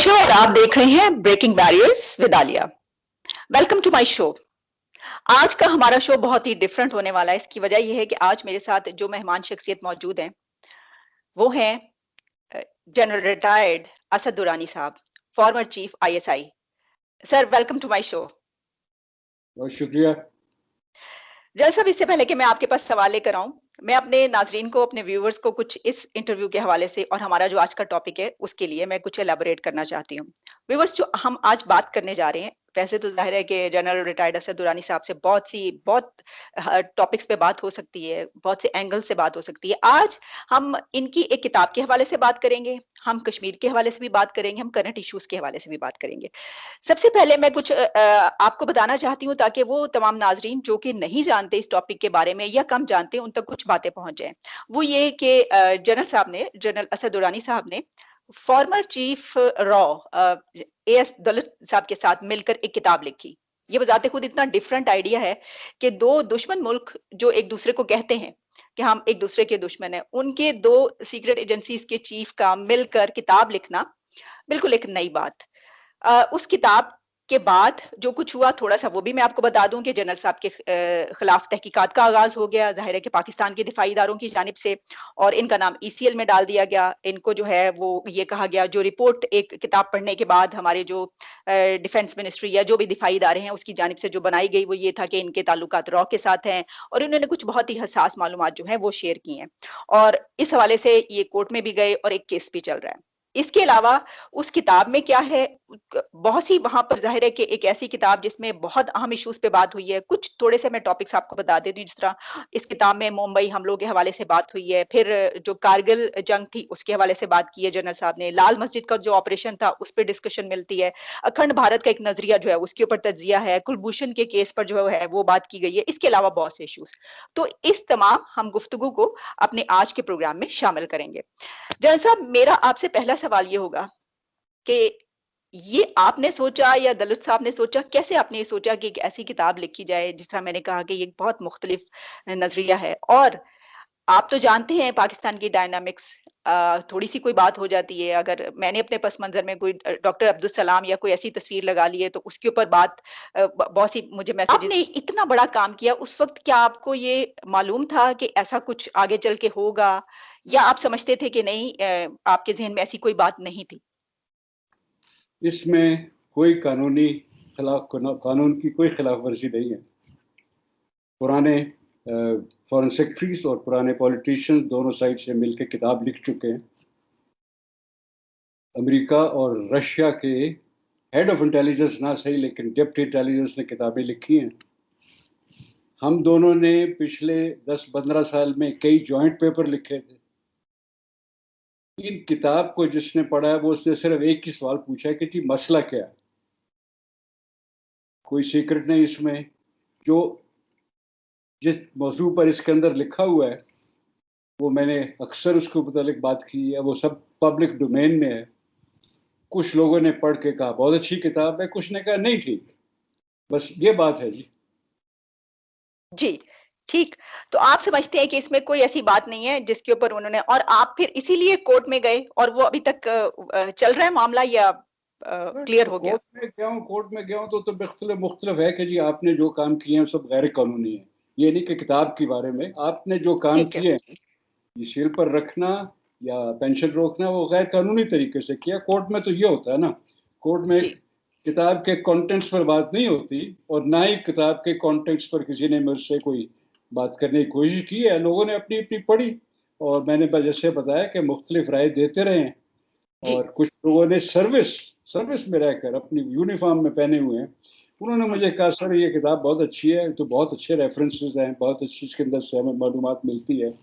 आयशा और आप देख रहे हैं breaking barriers with Alia. Welcome to my show. आज का हमारा शो बहुत ही डिफरेंट होने वाला है। इसकी वजह यह है कि आज मेरे साथ जो मेहमान शख्सियत मौजूद हैं वो हैं जनरल रिटायर्ड असद दुरानी साहब, former chief ISI. Sir, welcome to my show. बहुत शुक्रिया। जनरल साहब, इससे पहले कि मैं आपके पास सवाल लेकर आऊं, मैं अपने नाजरीन को, अपने व्यूअर्स को कुछ इस इंटरव्यू के हवाले से और हमारा जो आज का टॉपिक है उसके लिए मैं कुछ एलैबोरेट करना चाहती हूँ। व्यूअर्स, जो हम आज बात करने जा रहे हैं, वैसे तो जाहिर है कि जनरल रिटायर्ड असद दुरानी साहब से बहुत टॉपिक्स पे बात हो सकती है, बहुत से एंगल से बात हो सकती है। आज हम इनकी एक किताब के हवाले से बात करेंगे, हम कश्मीर के हवाले से भी बात करेंगे, हम करंट इश्यूज के हवाले से भी बात करेंगे। सबसे पहले मैं कुछ आपको बताना चाहती हूँ ताकि वो तमाम नाजरीन जो कि नहीं जानते इस टॉपिक के बारे में या कम जानते हैं, उन तक कुछ बातें पहुंच जाएं। वो ये कि जनरल असद दुरानी साहब ने फॉर्मर चीफ रॉ एएस दौलत साहब के साथ मिलकर एक किताब लिखी। ये बजाते खुद इतना डिफरेंट आइडिया है कि दो दुश्मन मुल्क जो एक दूसरे को कहते हैं कि हम एक दूसरे के दुश्मन हैं, उनके दो सीक्रेट एजेंसीज के चीफ का मिलकर किताब लिखना बिल्कुल एक नई बात। उस किताब के बाद जो कुछ हुआ थोड़ा सा वो भी मैं आपको बता दूं कि जनरल साहब के खिलाफ तहकीकात का आगाज हो गया, जाहिर है कि पाकिस्तान के दिफाई इदारों की जानिब से, और इनका नाम ईसीएल में डाल दिया गया। इनको जो है वो ये कहा गया, जो रिपोर्ट एक किताब पढ़ने के बाद हमारे जो डिफेंस मिनिस्ट्री या जो भी दिफाई इदारे हैं उसकी जानिब से जो बनाई गई, वो ये था कि इनके ताल्लुकात रॉ के साथ हैं और इन्होंने कुछ बहुत ही हसास मालूमात जो है वो शेयर की हैं, और इस हवाले से ये कोर्ट में भी गए और एक केस भी चल रहा है। इसके अलावा उस किताब में क्या है, बहुत सी वहां पर जाहिर है कि एक ऐसी किताब जिसमें बहुत अहम इश्यूज पे बात हुई है। कुछ थोड़े से मैं टॉपिक्स आपको बता देती हूँ। जिस तरह इस किताब में मुंबई हमलों के हवाले से बात हुई है, फिर जो कारगिल जंग थी उसके हवाले से बात की है जनरल साहब ने, लाल मस्जिद का जो ऑपरेशन था उस पर डिस्कशन मिलती है, अखंड भारत का एक नजरिया जो है उसके ऊपर तज्जिया है, कुलभूषण के केस पर जो है वो बात की गई है। इसके अलावा बहुत से इश्यूज, तो इस तमाम हम गुफ्तगू को अपने आज के प्रोग्राम में शामिल करेंगे। जनरल साहब, मेरा आपसे पहला सवाल ये होगा कि ये आपने सोचा या दलत साहब ने सोचा, कैसे आपने ये सोचा कि एक ऐसी किताब लिखी जाए? जिस तरह मैंने कहा कि ये बहुत मुख्तलिफ नजरिया है, और आप तो जानते हैं पाकिस्तान की डायनामिक्स, थोड़ी सी कोई बात हो जाती है, अगर मैंने अपने पस मंजर में कोई डॉक्टर अब्दुल सलाम या कोई ऐसी तस्वीर लगा ली है तो उसके ऊपर बात, बहुत सी मुझे मैसेज। आपने इतना बड़ा काम किया, उस वक्त क्या आपको ये मालूम था कि ऐसा कुछ आगे चल के होगा, या आप समझते थे कि नहीं, आपके जहन में ऐसी कोई बात नहीं थी? इसमें कोई कानून की कोई खिलाफ वर्जी नहीं है। पुराने फॉरेन सेक्रेटरीज और पुराने पॉलिटिशियंस दोनों साइड से मिलकर किताब लिख चुके हैं। अमेरिका और रशिया के हेड ऑफ इंटेलिजेंस ना सही, लेकिन डिप्टी इंटेलिजेंस ने किताबें लिखी हैं। हम दोनों ने पिछले 10-15 साल में कई जॉइंट पेपर लिखे थे। इन किताब को जिसने पढ़ा है वो उसने सिर्फ एक ही सवाल पूछा है कि जी मसला क्या है। कोई सीक्रेट नहीं इसमें। जो जिस मौजू पर इसके अंदर लिखा हुआ है वो मैंने अक्सर उसके मुतालिक बात की है, वो सब पब्लिक डोमेन में है। कुछ लोगों ने पढ़ के कहा बहुत अच्छी किताब है, कुछ ने कहा नहीं ठीक। बस ये बात है जी। जी, ठीक। तो आप समझते हैं कि इसमें कोई ऐसी बात नहीं है जिसके ऊपर उन्होंने, और आप फिर इसीलिए कोर्ट में गए और वो अभी तक चल रहा है मामला, या क्लियर हो गया? कोर्ट में गया हूँ तो मुख्तलिफ है कि जी आपने जो काम किए हैं सब गैर कानूनी है। ये नहीं कि किताब के बारे में आपने जो काम ठीक है। किए हैं, ये सील पर रखना या पेंशन रोकना, वो गैर कानूनी तरीके से किया। कोर्ट में तो ये होता है ना, कोर्ट में जी। किताब के कंटेंट्स पर बात नहीं होती, और ना ही किताब के कंटेंट्स पर किसी ने मुझसे कोई बात करने की कोशिश की है। लोगों ने अपनी अपनी पढ़ी और मैंने जैसे बताया कि मुख्तलिफ राय देते रहे हैं। जी। और कुछ लोगों ने सर्विस में रहकर अपनी यूनिफॉर्म में पहने हुए हैं, उन्होंने मुझे कहा सर ये किताब बहुत अच्छी है, तो बहुत अच्छे रेफरेंसेस हैं, बहुत अच्छी इसके अंदर से हमें मालूमात मिलती है।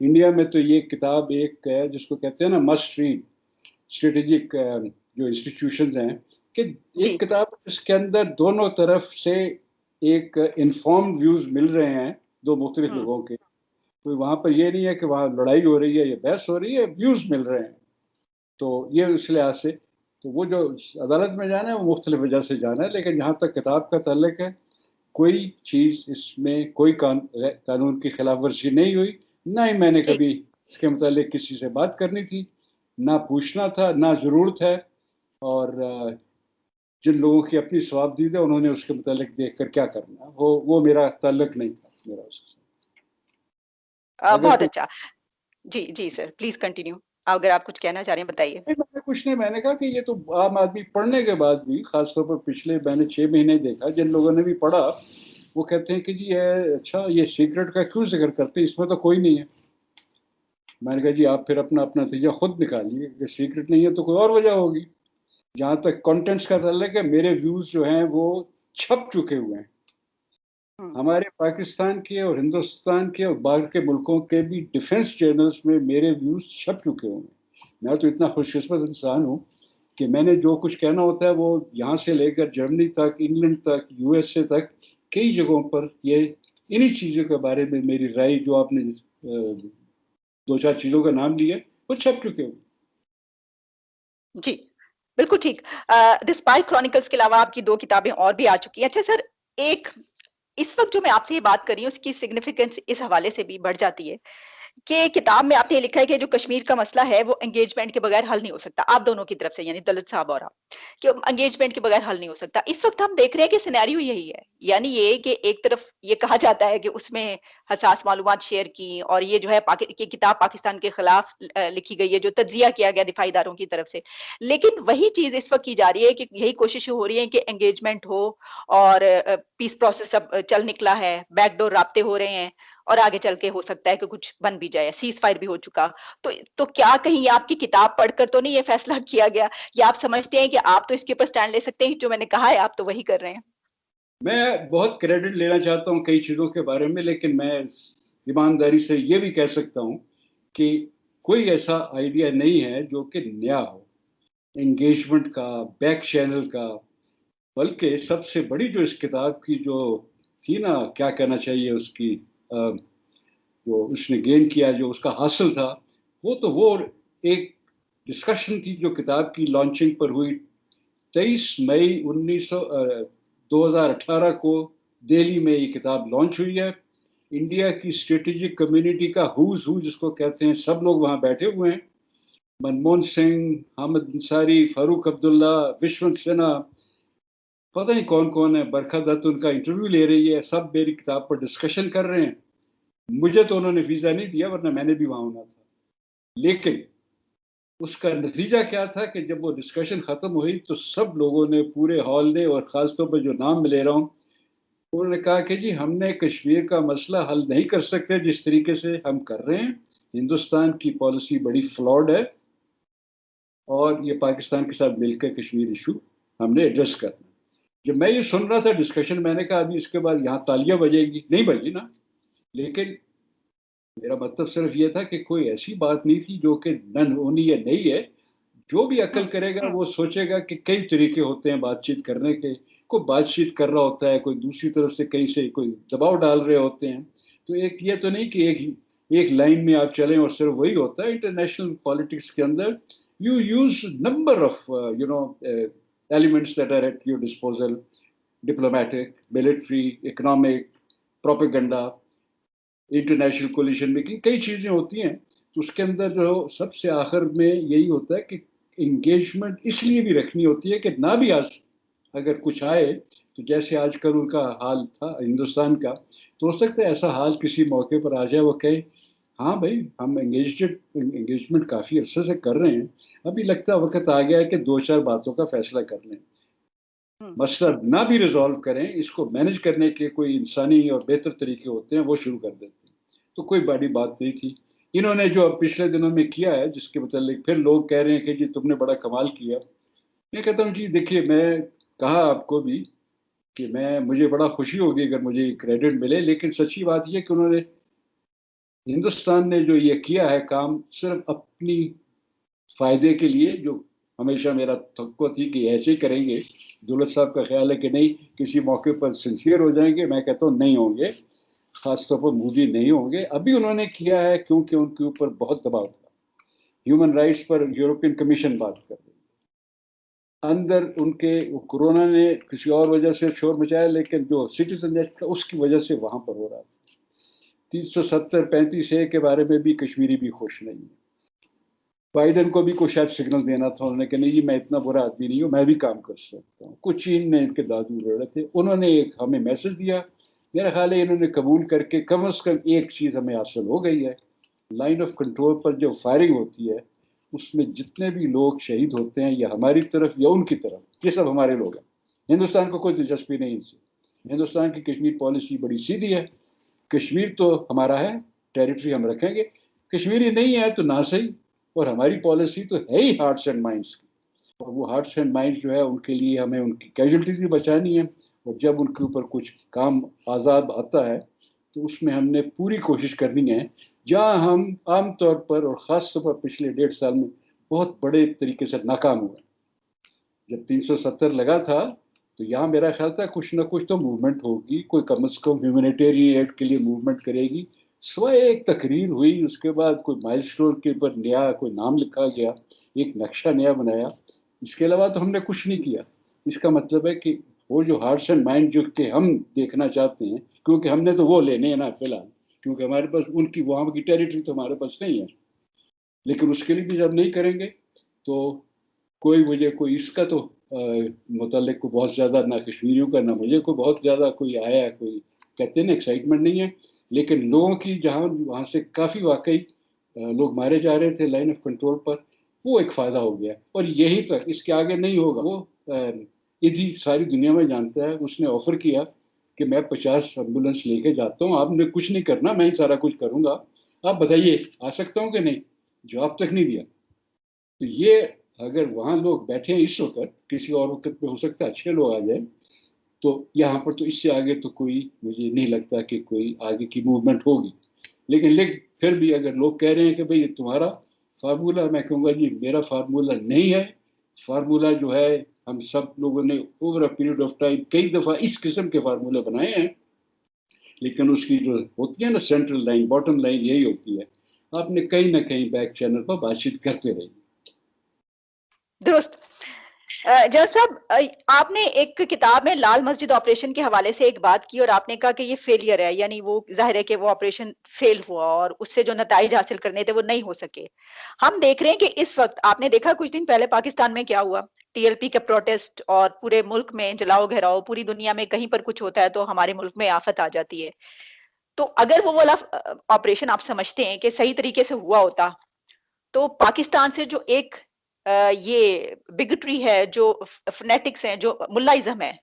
इंडिया में तो ये किताब एक है जिसको कहते हैं ना मस्ट रीड, स्ट्रेटेजिक जो इंस्टीट्यूशन हैं, कि एक किताब इसके अंदर दोनों तरफ से एक इन्फॉर्म व्यूज मिल रहे हैं दो मुख्तलिफ लोगों के। तो वहाँ पर ये नहीं है कि वहाँ लड़ाई हो रही है या बहस हो रही है, व्यूज मिल रहे हैं। तो ये उस लिहाज से तो वो जो अदालत में जाना है वो मुख्तलिफ वजह से जाना है, लेकिन जहाँ तक किताब का ताल्लुक है कोई चीज़ इसमें कोई कानून की खिलाफ वर्जी नहीं हुई। ना ही मैंने कभी इसके मुतालिक किसी से बात करनी थी, ना पूछना था, ना ज़रूरत है। और जिन लोगों की अपनी स्वाबदीद है उन्होंने उसके मुतालिक देख कर क्या करना है, वो मेरा ताल्लुक नहीं था मेरा उससे। अगर बहुत कोई अच्छा। जी, जी सर, प्लीज़ कंटिन्यू। अगर आप कुछ कहना चाह रहे हैं बताइए। मैंने कुछ नहीं, मैंने कहा कि ये तो आम आदमी पढ़ने के बाद भी, खासतौर पर पिछले मैंने 6 महीने देखा, जिन लोगों ने भी पढ़ा वो कहते हैं कि जी ये अच्छा, ये सीक्रेट का क्यों जिक्र करते हैं, इसमें तो कोई नहीं है। मैंने कहा जी आप फिर अपना अपना नतीजा खुद निकालिए कि सीक्रेट नहीं है तो कोई और वजह होगी। जहां तक कंटेंट्स का ताल्लुक है, मेरे व्यूज जो हैं वो छप चुके हुए हैं। हुँ, हमारे पाकिस्तान के और हिंदुस्तान के और बाहर के मुल्कों के भी डिफेंस चैनल्स में मेरे व्यूज छप चुके हुए हैं। मैं तो इतना खुशकिस्मत इंसान हूँ कि मैंने जो कुछ कहना होता है वो यहाँ से लेकर जर्मनी तक, इंग्लैंड तक, यूएसए तक, कई जगहों पर ये इन्हीं चीज़ों के बारे में मेरी राय, जो आपने दो चार चीज़ों का नाम लिया, वो छप चुके हुए। जी, बिल्कुल ठीक। द स्पाई क्रॉनिकल्स के अलावा आपकी 2 किताबें और भी आ चुकी हैं। अच्छा सर, एक इस वक़्त जो मैं आपसे ये बात कर रही हूँ, उसकी सिग्निफिकेंस इस हवाले से भी बढ़ जाती है कि किताब में आपने लिखा है कि जो कश्मीर का मसला है वो एंगेजमेंट के बगैर हल नहीं हो सकता। आप दोनों की तरफ से यानी दलित साहब और आप, कि एंगेजमेंट के बगैर हल नहीं हो सकता। इस वक़्त हम देख रहे हैं कि सिनेरियो यही है। यानी ये कि एक तरफ ये कहा जाता है कि उसमें हसास मालूमात शेयर की और ये जो है कि किताब पाकिस्तान के खिलाफ लिखी गई है, जो तज्जिया किया गया दिफाई इदारों की तरफ से। लेकिन वही चीज़ इस वक़्त की जा रही है कि यही कोशिशें हो रही हैं कि एंगेजमेंट हो और पीस प्रोसेस अब चल निकला है, बैकडोर राब्ते हो रहे हैं और आगे चल के हो सकता है कि कुछ बन भी जाए, सीज़ फायर भी हो चुका। तो क्या कहीं आपकी किताब पढ़कर तो नहीं ये फैसला किया गया या आप समझते हैं कि आप तो इसके ऊपर स्टैंड ले सकते हैं, जो मैंने कहा है आप तो वही कर रहे हैं? मैं बहुत क्रेडिट लेना चाहता हूँ कई चीज़ों के बारे में, लेकिन मैं ईमानदारी से ये भी कह सकता हूँ कि कोई ऐसा आइडिया नहीं है जो कि नया हो, एंगेजमेंट का, बैक चैनल का। बल्कि सबसे बड़ी जो इस किताब की जो थी ना, क्या कहना चाहिए उसकी, जो उसने गेन किया, जो उसका हासिल था, वो एक डिस्कशन थी जो किताब की लॉन्चिंग पर हुई 23 मई 2018 को दिल्ली में ये किताब लॉन्च हुई है। इंडिया की स्ट्रेटेजिक कम्युनिटी का हुज हू जिसको कहते हैं, सब लोग वहां बैठे हुए हैं। मनमोहन सिंह, हामिद अंसारी, फारूक अब्दुल्ला, विश्वंत सिन्हा, पता नहीं कौन कौन है, बरखा दत्त उनका इंटरव्यू ले रही है, सब मेरी किताब पर डिस्कशन कर रहे हैं। मुझे तो उन्होंने वीजा नहीं दिया, वरना मैंने भी वहां होना था। लेकिन उसका नतीजा क्या था कि जब वो डिस्कशन खत्म हुई तो सब लोगों ने, पूरे हॉल ने, और खासतौर पर जो नाम मैं ले रहा हूँ, उन्होंने कहा कि जी हमने कश्मीर का मसला हल नहीं कर सकते जिस तरीके से हम कर रहे हैं। हिंदुस्तान की पॉलिसी बड़ी फ्लॉड है और ये पाकिस्तान के साथ मिलकर कश्मीर इशू हमने एड्रेस करना। जब मैं ये सुन रहा था डिस्कशन, मैंने कहा अभी इसके बाद यहाँ तालियां बजेगी, नहीं बजी ना। लेकिन मेरा मतलब सिर्फ ये था कि कोई ऐसी बात नहीं थी जो कि नन होनी या नहीं है। जो भी अकल हुँ, करेगा वो सोचेगा कि कई तरीके होते हैं बातचीत करने के। कोई बातचीत कर रहा होता है, कोई दूसरी तरफ से कहीं से कोई दबाव डाल रहे होते हैं। तो एक ये तो नहीं कि एक लाइन में आप चलें और सिर्फ वही होता है। इंटरनेशनल पॉलिटिक्स के अंदर you use number of you know elements that are at your disposal, diplomatic, military, economic, propaganda, international coalition making, कई चीज़ें होती हैं। तो उसके अंदर जो सबसे आखिर में यही होता है कि इंगेजमेंट इसलिए भी रखनी होती है कि ना भी आज अगर कुछ आए, तो जैसे आजकल उनका हाल था हिंदुस्तान का, तो हो सकता है ऐसा हाल किसी मौके पर आ जाए, वो कहे हाँ भाई हम एंगेजमेंट काफ़ी अरसे से कर रहे हैं, अभी लगता है वक्त आ गया है कि दो चार बातों का फैसला कर लें। हुँ। मसला ना भी रिजॉल्व करें, इसको मैनेज करने के कोई इंसानी और बेहतर तरीके होते हैं, वो शुरू कर देते हैं। तो कोई बड़ी बात नहीं थी। इन्होंने जो अब पिछले दिनों में किया है, जिसके मतलब फिर लोग कह रहे हैं कि जी तुमने बड़ा कमाल किया। मैं कहता हूँ जी देखिए, मैं कहा आपको भी कि मैं, मुझे बड़ा खुशी होगी अगर मुझे क्रेडिट मिले, लेकिन सच्ची बात यह कि उन्होंने, हिंदुस्तान ने जो ये किया है काम, सिर्फ अपनी फायदे के लिए, जो हमेशा मेरा तवक्को थी कि ऐसे ही करेंगे। दौलत साहब का ख्याल है कि नहीं, किसी मौके पर सिंसियर हो जाएंगे, मैं कहता हूँ नहीं होंगे, खासतौर पर मोदी नहीं होंगे। अभी उन्होंने किया है क्योंकि उनके ऊपर बहुत दबाव था। ह्यूमन राइट्स पर यूरोपियन कमीशन बात कर रही है। अंदर उनके कोरोना ने किसी और वजह से शोर मचाया, लेकिन जो सिटीजन एक्ट था उसकी वजह से वहां पर हो रहा था। 370 35 ए के बारे में भी कश्मीरी भी खुश नहीं है। बाइडेन को भी कुछ शायद सिग्नल देना था, उन्होंने कहा नहीं जी मैं इतना बुरा आदमी नहीं हूँ, मैं भी काम कर सकता हूँ। कुछ चीन ने इनके दादू रहे थे, उन्होंने एक हमें मैसेज दिया। मेरा ख्याल है इन्होंने कबूल करके कम से कम एक चीज़ हमें हासिल हो गई है। लाइन ऑफ कंट्रोल पर जो फायरिंग होती है उसमें जितने भी लोग शहीद होते हैं या हमारी तरफ या उनकी तरफ, ये सब हमारे लोग हैं। हिंदुस्तान को कोई दिलचस्पी नहीं इनसे। हिंदुस्तान की कश्मीर पॉलिसी बड़ी सीधी है, कश्मीर तो हमारा है, टेरिटरी हम रखेंगे, कश्मीरी नहीं है तो ना सही। और हमारी पॉलिसी तो है ही हार्ट्स एंड माइंड्स की, और वो हार्ट्स एंड माइंड्स जो है उनके लिए हमें उनकी कैजुअलिटीज भी बचानी है। और जब उनके ऊपर कुछ काम आज़ाद आता है तो उसमें हमने पूरी कोशिश करनी है। जहाँ हम आमतौर पर और ख़ास तौर पर पिछले 1.5 साल में बहुत बड़े तरीके से नाकाम हुए। जब 370 लगा था तो यहाँ मेरा ख्याल था कुछ ना कुछ तो मूवमेंट होगी, कोई कम से कम ह्यूमैनिटेरियन एड के लिए मूवमेंट करेगी। स्वयं एक तकरीर हुई, उसके बाद कोई माइलस्टोन के ऊपर नया कोई नाम लिखा गया, एक नक्शा नया बनाया। इसके अलावा तो हमने कुछ नहीं किया। इसका मतलब है कि वो जो हार्ट्स एंड माइंड जो कि हम देखना चाहते हैं, क्योंकि हमने तो वो लेने हैं ना फिलहाल, क्योंकि हमारे पास उनकी वहाँ की टेरिटरी तो हमारे पास नहीं है। लेकिन उसके लिए भी जब नहीं करेंगे तो कोई मुझे कोई इसका तो मुतल्लिक को बहुत ज़्यादा ना कश्मीरियों का ना मुझे को बहुत ज़्यादा कोई आया, कोई कहते हैं ना एक्साइटमेंट नहीं है। लेकिन लोगों की जहाँ वहाँ से काफ़ी वाकई लोग मारे जा रहे थे लाइन ऑफ कंट्रोल पर, वो एक फ़ायदा हो गया। और यही तक, इसके आगे नहीं होगा। वो इधी सारी दुनिया में जानता है। उसने ऑफर किया कि मैं 50 एम्बुलेंस लेके जाता हूँ, आपने कुछ नहीं करना, मैं ही सारा कुछ करूँगा, आप बताइए आ सकता हूँ कि नहीं। जवाब तक नहीं दिया। तो ये अगर वहाँ लोग बैठे हैं इस वक्त, किसी और वक्त पे हो सकता है अच्छे लोग आ जाए, तो यहाँ पर तो इससे आगे तो कोई मुझे नहीं लगता कि कोई आगे की मूवमेंट होगी। लेकिन फिर भी अगर लोग कह रहे हैं कि भाई ये तुम्हारा फार्मूला, मैं कहूँगा जी मेरा फार्मूला नहीं है। फार्मूला जो है हम सब लोगों ने over a period of time कई दफ़ा इस किस्म के फार्मूले बनाए हैं, लेकिन उसकी जो होती है ना सेंट्रल लाइन, बॉटम लाइन यही होती है, आपने कहीं ना कहीं बैक चैनल पर बातचीत करते रहिए। दुरुस्त। जज साहब, आपने एक किताब में लाल मस्जिद ऑपरेशन के हवाले से एक बात की और आपने कहा कि ये फेलियर है, यानी वो ज़ाहिर है कि वो ऑपरेशन फेल हुआ और उससे जो नताइज हासिल करने थे वो नहीं हो सके। हम देख रहे हैं कि इस वक्त आपने देखा कुछ दिन पहले पाकिस्तान में क्या हुआ, टीएलपी के प्रोटेस्ट और पूरे मुल्क में जलाओ घेराव, पूरी दुनिया में कहीं पर कुछ होता है तो हमारे मुल्क में आफत आ जाती है। तो अगर वो वाला ऑपरेशन आप समझते हैं कि सही तरीके से हुआ होता, तो पाकिस्तान से जो एक ये बिगटरी है, जो फनेटिक्स हैं, जो मुल्लाइज्म है,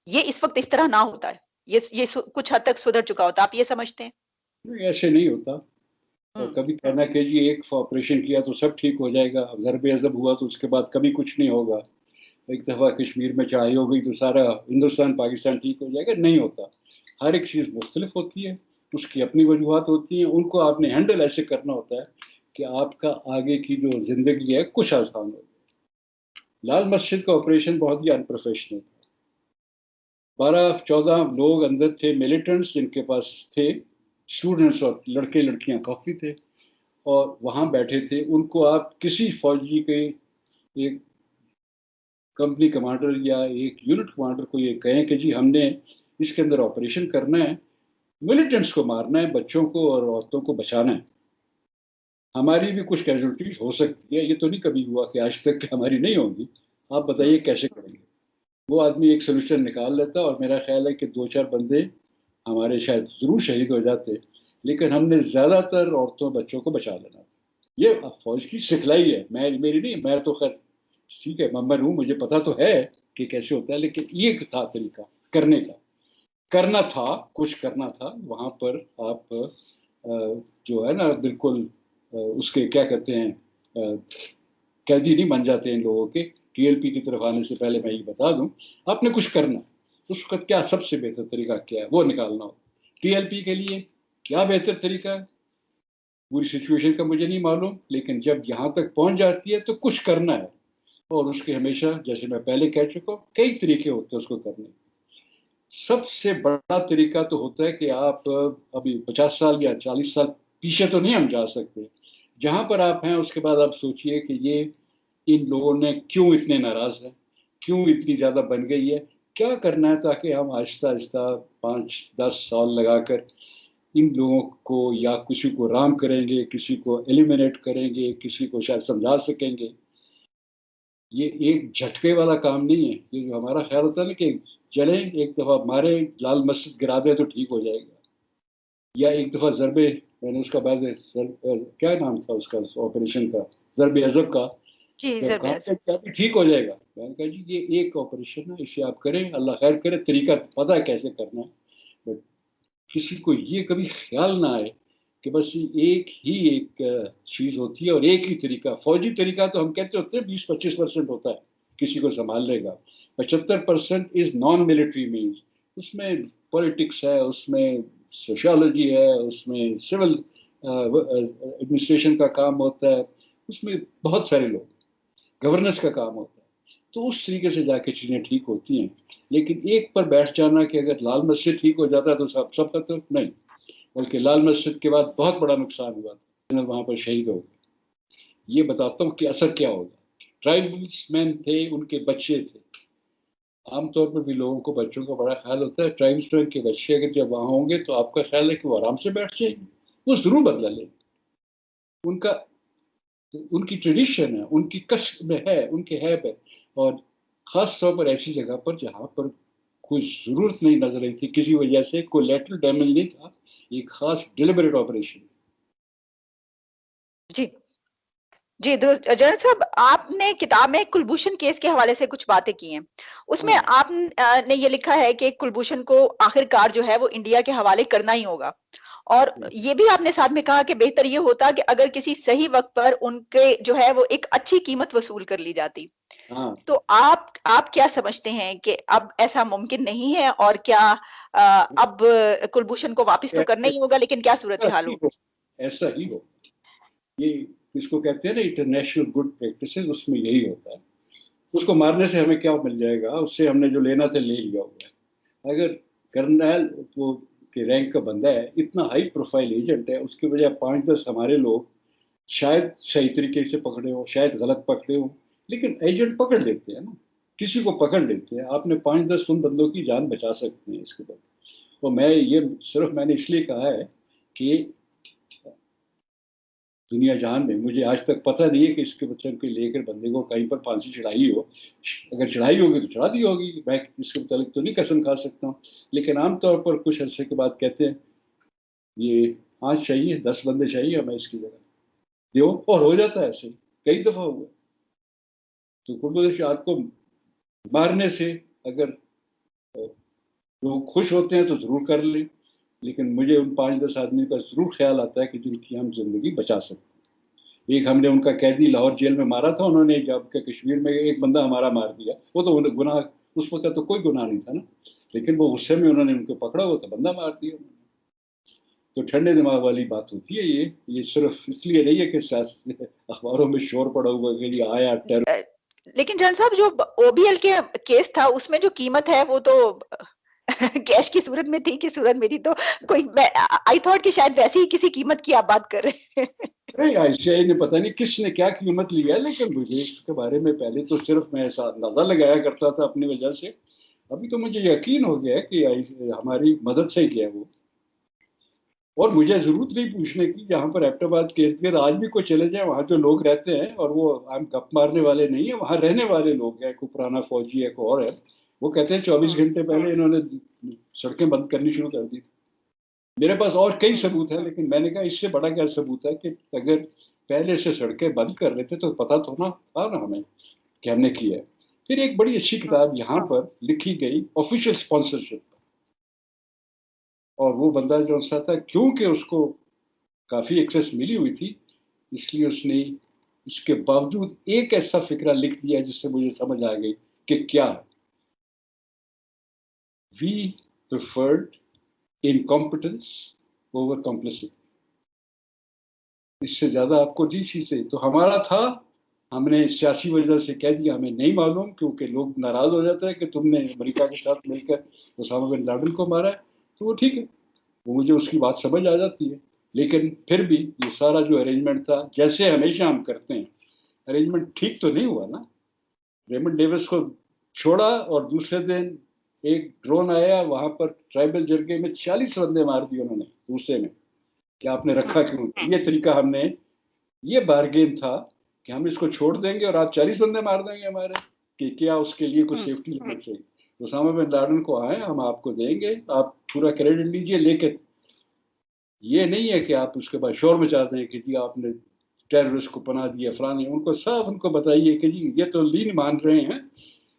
ये इस वक्त इस तरह ना होता है। ये कुछ हद तक सुधर चुका होता। आप ये समझते हैं? नहीं, ऐसे नहीं होता। और हम्म। कभी कहना कि जी एक ऑपरेशन किया तो सब ठीक हो जाएगा, ज़रब अज़ब हुआ तो उसके बाद कभी कुछ नहीं होगा, एक दफ़ा कश्मीर में चढ़ाई हो गई तो सारा हिंदुस्तान पाकिस्तान ठीक हो जाएगा, नहीं होता। हर एक चीज़ मुख्तलिफ होती है, उसकी अपनी वजूहत होती हैं, उनको आपने हैंडल ऐसे करना होता है कि आपका आगे की जो ज़िंदगी है कुछ आसान हो। लाल मस्जिद का ऑपरेशन बहुत ही अनप्रोफेशनल था। 12-14 लोग अंदर थे, मिलिटेंट्स जिनके पास थे, स्टूडेंट्स और लड़के लड़कियां काफ़ी थे, और वहाँ बैठे थे। उनको आप किसी फौजी के एक कंपनी कमांडर या एक यूनिट कमांडर को ये कहें कि जी हमने इसके अंदर ऑपरेशन करना है, मिलिटेंट्स को मारना है, बच्चों को और औरतों को बचाना है, हमारी भी कुछ कैजुअलिटीज हो सकती है, ये तो नहीं कभी हुआ कि आज तक कि हमारी नहीं होगी, आप बताइए कैसे करेंगे। वो आदमी एक सोल्यूशन निकाल लेता, और मेरा ख्याल है कि 2-4 बंदे हमारे शायद ज़रूर शहीद हो जाते, लेकिन हमने ज़्यादातर औरतों बच्चों को बचा लेना। ये फौज की सिखलाई है, मैं मेरी नहीं, मैं तो खैर ठीक है मेंबर हूँ, मुझे पता तो है कि कैसे होता है, लेकिन ये था तरीका करने का। करना था, कुछ करना था वहाँ पर। आप जो है ना बिल्कुल उसके क्या कहते हैं, कैदी नहीं बन जाते इन लोगों के। टीएलपी की तरफ आने से पहले मैं ये बता दूं, आपने कुछ करना, उस वक्त क्या सबसे बेहतर तरीका क्या है वो निकालना हो। टीएलपी के लिए क्या बेहतर तरीका है, पूरी सिचुएशन का मुझे नहीं मालूम, लेकिन जब यहाँ तक पहुंच जाती है तो कुछ करना है। और उसके हमेशा, जैसे मैं पहले कह चुका हूँ, कई तरीके होते हैं उसको करने। सबसे बड़ा तरीका तो होता है कि आप अभी 50 साल या 40 साल पीछे तो नहीं हम जा सकते, जहां पर आप हैं उसके बाद आप सोचिए कि ये इन लोगों ने क्यों इतने नाराज हैं, क्यों इतनी ज्यादा बन गई है, क्या करना है ताकि हम आहिस्ता आहिस्ता 5-10 साल लगाकर इन लोगों को या किसी को राम करेंगे, किसी को एलिमिनेट करेंगे, किसी को शायद समझा सकेंगे। ये एक झटके वाला काम नहीं है। ये जो हमारा ख्याल होता है ना कि चले एक दफ़ा मारे, लाल मस्जिद गिरा दे तो ठीक हो जाएगा, या एक दफ़ा ज़रबे, मैंने उसका बाद क्या नाम था उसका ऑपरेशन का, ज़रबे अज़ब का, जी, तो कहा ज़रूर। कि अभी ठीक हो जाएगा। मैंने कहा जी ये एक ऑपरेशन है, इसे आप करें, अल्लाह खैर करे, तरीका पता है कैसे करना है, बट किसी को ये कभी ख्याल ना आए कि बस एक ही एक चीज़ होती है और एक ही तरीका। फौजी तरीका तो हम कहते होते हैं 20-25% होता है किसी को संभाल लेगा, 75% इज नॉन मिलिट्री मीन्स। उसमें पॉलिटिक्स है, उसमें सोशियोलॉजी है, उसमें सिविल एडमिनिस्ट्रेशन का काम होता है, उसमें बहुत सारे लोग, गवर्नेंस का काम होता है। तो उस तरीके से जाके चीज़ें ठीक होती हैं। लेकिन एक पर बैठ जाना कि अगर लाल मस्जिद ठीक हो जाता है तो सब तो नहीं, बल्कि लाल मस्जिद के बाद बहुत बड़ा नुकसान हुआ था, वहां पर शहीद हो गए। ये बताता हूँ कि असर क्या होगा। ट्राइबल्स मैन थे, उनके बच्चे थे। आमतौर पर भी लोगों को बच्चों का बड़ा ख्याल होता है। ट्राइबल्स मैन के बच्चे अगर जब वहां होंगे तो आपका ख्याल है कि वो आराम से बैठ जाएंगे, वो जरूर बदला लेंगे। उनका, उनकी ट्रेडिशन है, उनकी कस्म में है, उनके हैब है। और ख़ास तौर पर ऐसी जगह पर जहाँ पर कोई ज़रूरत नहीं नज़र आई थी किसी वजह से, कोलैटरल डैमेज नहीं था, एक ख़ास डिलिबरेट ऑपरेशन। जी। जी, दुरुस्त। जनरल साहब, आपने किताब में कुलभूषण केस के हवाले से कुछ बातें की हैं। उसमें हाँ, आप ने ये लिखा है कि कुलभूषण को आखिरकार जो है वो इंडिया के हवाले करना ही होगा। और ये भी आपने साथ में कहा कि बेहतर ये होता कि अगर किसी सही वक़्त पर उनके जो है वो एक अच्छी कीमत वसूल कर ली जाती। हाँ। तो आप क्या समझते हैं कि अब ऐसा मुमकिन नहीं है, और क्या अब कुलभूषण को वापस तो करना ऐसा ही होगा, लेकिन क्या सूरत-ए-हाल ही होगी? हो, ऐसा ही हो। ये इसको कहते हैं ना इंटरनेशनल गुड प्रैक्टिसेस, उसमें यही होता है। उसको मारने से हमें क्या मिल जाएगा? उससे हमने जो लेना था ले लिया हुआ है। अगर कर्नल वो के रैंक का बंदा है, इतना हाई प्रोफाइल एजेंट है, उसकी वजह 5-10 हमारे लोग शायद सही तरीके से पकड़े हो, शायद गलत पकड़े हो, लेकिन एजेंट पकड़ लेते हैं ना, किसी को पकड़ लेते हैं। आपने 5-10 उन बंदों की जान बचा सकते हैं इसके बाद। तो मैं ये सिर्फ मैंने इसलिए कहा है कि दुनिया जहान में मुझे आज तक पता नहीं है कि इसके बच्चों को लेकर बंदे को कहीं पर फांसी चढ़ाई हो। अगर चढ़ाई होगी तो चढ़ा दी होगी, मैं इसके मुतालिक तो नहीं कसम खा सकता हूँ। लेकिन आमतौर पर कुछ अरसे के बाद कहते हैं ये 5 चाहिए, 10 बंदे चाहिए हमें इसकी जगह, दो, और हो जाता है ऐसे ही, कई दफा हुआ। तो कुलभूषण जाधव को मारने से अगर लोग खुश होते हैं तो जरूर कर लें, लेकिन मुझे उन 5-10 आदमी का जरूर ख्याल आता है कि जिनकी हम जिंदगी बचा सकते हैं। एक हमने उनका कैदी लाहौर जेल में मारा था, उन्होंने जब के कश्मीर में एक बंदा हमारा मार दिया, वो तो गुनाह, उस वक्त तो कोई गुनाह नहीं था ना, लेकिन वो गुस्से में उन्होंने उनको पकड़ा, वो तो बंदा मार दिया। तो ठंडे दिमाग वाली बात होती है। ये सिर्फ इसलिए नहीं है कि अखबारों में शोर पड़ा हुआ कि ये आया टेरर। अ, लेकिन जन साहब, जो ओबीएल के केस था उसमें जो कीमत है वो तो कैश की सूरत में थी, की सूरत में थी, तो कोई मैं आई थॉट कि शायद वैसी ही किसी कीमत की आप बात कर रहे हैं। अरे आईसीआई ने पता नहीं किसने क्या कीमत लिया है, लेकिन मुझे इसके बारे में पहले तो सिर्फ मैं ऐसा अंदाजा लगाया करता था अपनी वजह से। अभी तो मुझे यकीन हो गया है कि हमारी मदद से ही किया वो। और मुझे जरूरत नहीं पूछने की, जहाँ पर एबटाबाद के इर्द गिर्द आज भी कोई चले जाए, वहाँ जो लोग रहते हैं, और वो हम गप मारने वाले नहीं है, वहाँ रहने वाले लोग हैं, कोई पुराना फौजी है, कोई और है, वो कहते हैं 24 घंटे पहले इन्होंने सड़कें बंद करनी शुरू कर दी। मेरे पास और कई सबूत है, लेकिन मैंने कहा इससे बड़ा क्या सबूत है कि अगर पहले से सड़कें बंद कर रहे थे तो पता तो ना था ना हमें कि हमने किया है। फिर एक बड़ी अच्छी किताब यहाँ पर लिखी गई ऑफिशियल स्पॉन्सरशिप, और वो बंदा जो सा था, क्योंकि उसको काफी एक्सेस मिली हुई थी, इसलिए उसने इसके बावजूद एक ऐसा फिक्रा लिख दिया जिससे मुझे समझ आ गई कि क्या we preferred incompetence over complicity. इससे ज्यादा आपको जी चीजें तो हमारा था, हमने सियासी वजह से कह दिया हमें नहीं मालूम, क्योंकि लोग नाराज हो जाते हैं कि तुमने अमेरिका के साथ मिलकर ओसामा बिन लादेन को मारा है। तो वो ठीक है, वो मुझे उसकी बात समझ आ जाती है। लेकिन फिर भी ये सारा जो अरेंजमेंट था, जैसे हमेशा हम करते हैं, अरेंजमेंट ठीक तो नहीं हुआ ना। रेमंड डेविस को छोड़ा और दूसरे दिन एक ड्रोन आया, वहां पर ट्राइबल जरगे में 40 बंदे मार दिए उन्होंने दूसरे में, कि आपने रखा क्यों? ये तरीका हमने, ये बार्गेन था कि हम इसको छोड़ देंगे और आप 40 बंदे मार देंगे हमारे, कि क्या उसके लिए कुछ सेफ्टी लिमिट चाहिए? उसामा बिन लादेन को आए, हम आपको देंगे, आप पूरा क्रेडिट लीजिए, लेकिन ये नहीं है कि आप उसके बाद शोर मचा दें कि जी आपने टेररिस्ट को पनाह दिया फलाने। उनको साफ उनको बताइए कि जी ये तो लीन मान रहे हैं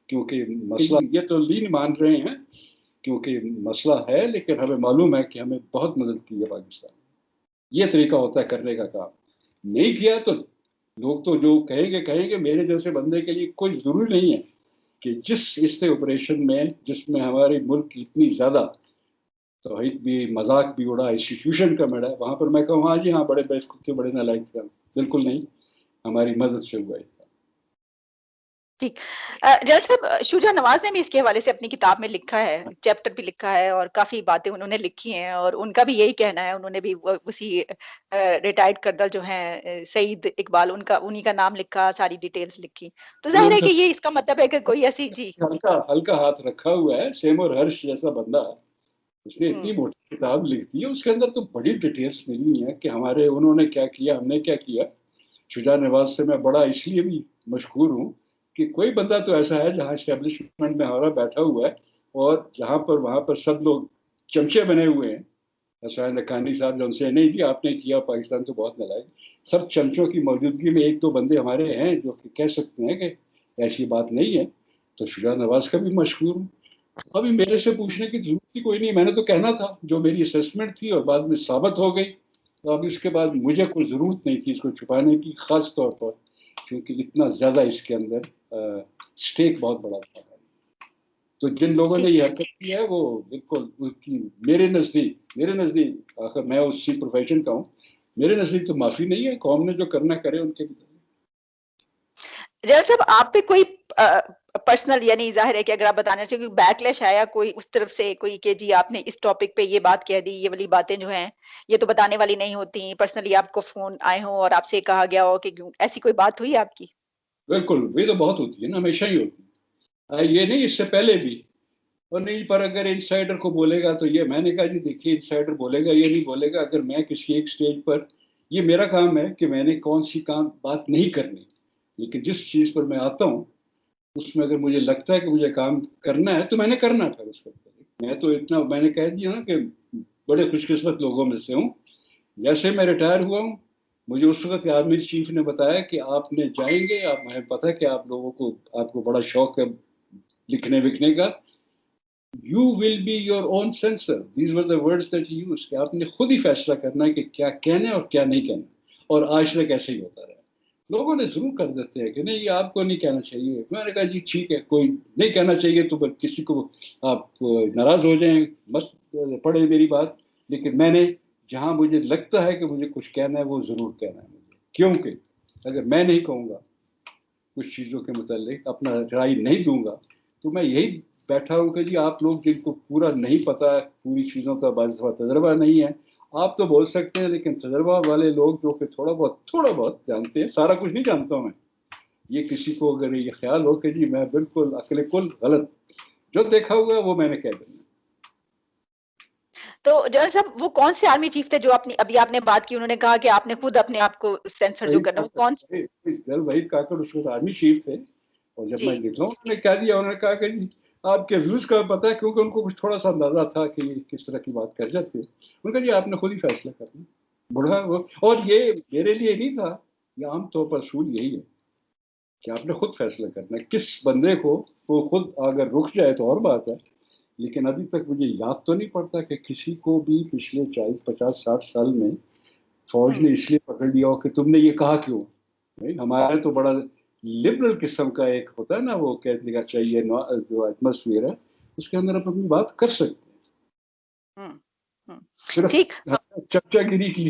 क्योंकि मसला, ये तो लीन मान रहे हैं क्योंकि मसला है, लेकिन हमें मालूम है कि हमें बहुत मदद की है पाकिस्तान। ये तरीका होता है करने का काम। नहीं किया तो लोग तो जो कहेंगे कहेंगे, मेरे जैसे बंदे के लिए कोई जरूरी नहीं है कि जिस इस ऑपरेशन में जिसमें हमारे मुल्क की इतनी ज्यादा तौहीद भी, मजाक भी उड़ा, इंस्टीट्यूशन का मिला, वहां पर मैं कहूँ हाँ जी हाँ, बड़े बेवकूफ थे, बड़े नालायक थे। बिल्कुल नहीं, हमारी मदद से हुआ है। जी। जल साहब, शुजा नवाज ने भी इसके हवाले से अपनी किताब में लिखा है, चैप्टर भी लिखा है और काफी बातें उन्होंने लिखी हैं और उनका भी यही कहना है। उन्होंने भी उसी रिटायर्ड कर्नल जो हैं सईद इकबाल, उनका उन्हीं का नाम लिखा, सारी डिटेल्स लिखी। तो जाहिर है कि ये इसका मतलब है कि कोई ऐसी जी हल्का हल्का हाथ रखा हुआ है। सेमोर हर्ष जैसा बंदा, उसने इतनी मोटी किताब लिख दी है, उसके अंदर तो बड़ी डिटेल्स मिली है कि हमारे उन्होंने क्या किया, हमने क्या किया। शुजा नवाज से मैं बड़ा इसलिए भी मशहूर हूँ कि कोई बंदा तो ऐसा है जहाँ इस्टेब्लिशमेंट में हमारा बैठा हुआ है और जहाँ पर वहाँ पर सब लोग चमचे बने हुए हैं। हसनैन लखानी साहब जो उनसे नहीं जी आपने किया, पाकिस्तान तो बहुत नलायक, सब चमचों की मौजूदगी में एक दो बंदे हमारे हैं जो कि कह सकते हैं कि ऐसी बात नहीं है। तो शुजा नवाज का भी मशहूर हूँ। अभी मेरे से पूछने की जरूरत ही कोई नहीं, मैंने तो कहना था जो मेरी असेसमेंट थी और बाद में साबित हो गई। तो अभी उसके बाद मुझे कोई जरूरत नहीं थी इसको छुपाने की, खास तौर पर क्योंकि इतना ज्यादा इसके अंदर स्टेक बहुत बड़ा था। तो जिन लोगों ने ये हरकत की है वो बिल्कुल उसकी, मेरे नजदीक आखिर मैं उसी प्रोफेशन का हूँ, मेरे नजदीक तो माफी नहीं है। कौम ने जो करना करे उनके लिए। जल साहब, आप पे कोई पर्सनल, यानी जाहिर है कि अगर आप बताना चाहिए बैकलैश आया कोई उस तरफ से, कोई कि जी आपने इस टॉपिक पे ये बात कह दी, ये वाली बातें जो हैं ये तो बताने वाली नहीं होती, पर्सनली आपको फोन आए हो और आपसे कहा गया हो कि ऐसी कोई बात हुई आपकी? बिल्कुल, वे तो बहुत होती है ना, हमेशा ही होती है। ये नहीं, इससे पहले भी। और नहीं, पर अगर इनसाइडर को बोलेगा तो ये मैंने कहा जी देखिए, इनसाइडर बोलेगा, ये नहीं बोलेगा। अगर मैं किसी एक स्टेज पर, ये मेरा काम है कि मैंने कौन सी काम बात नहीं करनी, लेकिन जिस चीज पर मैं आता हूँ उसमें अगर मुझे लगता है कि मुझे काम करना है तो मैंने करना था उसको। मैं तो इतना मैंने कह दिया ना कि बड़े खुशकिस्मत लोगों में से हूँ। जैसे मैं रिटायर हुआ हूँ, मुझे उस वक्त आर्मी चीफ ने बताया कि आपने जाएंगे, आप, मुझे पता है कि आप लोगों को, आपको बड़ा शौक है लिखने विखने का, you will be your own sensor, these were the words that he used, कि आपने खुद ही फैसला करना है कि क्या कहना है और क्या नहीं कहना। और आज तक ऐसे ही होता रहा। लोगों ने जरूर कर देते हैं कि नहीं ये आपको नहीं कहना चाहिए। मैंने कहा जी ठीक है, कोई नहीं कहना चाहिए तो किसी को आप नाराज हो जाएं, मत पढ़े मेरी बात, लेकिन मैंने जहां मुझे लगता है कि मुझे कुछ कहना है वो जरूर कहना है मुझे। क्योंकि अगर मैं नहीं कहूँगा कुछ चीज़ों के मुतालिक, अपना राय नहीं दूंगा, तो मैं यही बैठा हूँ कि जी आप लोग जिनको पूरा नहीं पता है, पूरी चीज़ों का बाज़ तजर्बा नहीं है, आप तो बोल सकते हैं, लेकिन तजर्बा वाले लोग जो कि थोड़ा बहुत जानते हैं, सारा कुछ नहीं जानता हूँ मैं। ये किसी को अगर ये ख्याल हो कि जी मैं बिल्कुल अकल कुल गलत, जो देखा हुआ है वो मैंने कह देना। तो जनरल साहब, वो कौन से आर्मी चीफ थे जो आपने अभी आपने बात की, उन्होंने कहा कि आपने खुद अपने आप को सेंसर जो करना, वो कौन? जनरल वहीद काकर उसके आर्मी चीफ थे। और जब जी। मैं निकला उन्होंने क्या दिया, उन्होंने कहा कि जी आपके व्यूज का पता है, क्योंकि उनको कुछ थोड़ा सा अंदाजा था कि ये किस तरह की बात कर जाते हैं। उन्होंने कहा जी आपने खुद ही फैसला करना बुढ़ा वो। और ये मेरे लिए नहीं था, ये आमतौर पर असूल यही है कि आपने खुद फैसला करना है किस बंदे को। वो खुद अगर रुक जाए तो और बात है, लेकिन अभी तक मुझे याद तो नहीं पड़ता कि किसी को भी पिछले 40 50 60 साल में फौज ने इसलिए पकड़ लिया हो कि तुमने ये कहा क्यों। नहीं, हमारे तो बड़ा लिबरल किस्म का एक होता है ना, वो कहने का चाहिए जो एटमोसफियर है, उसके अंदर आप अपनी बात कर सकते हम्म। हैं। सिर्फ ठीक। चमचागिरी की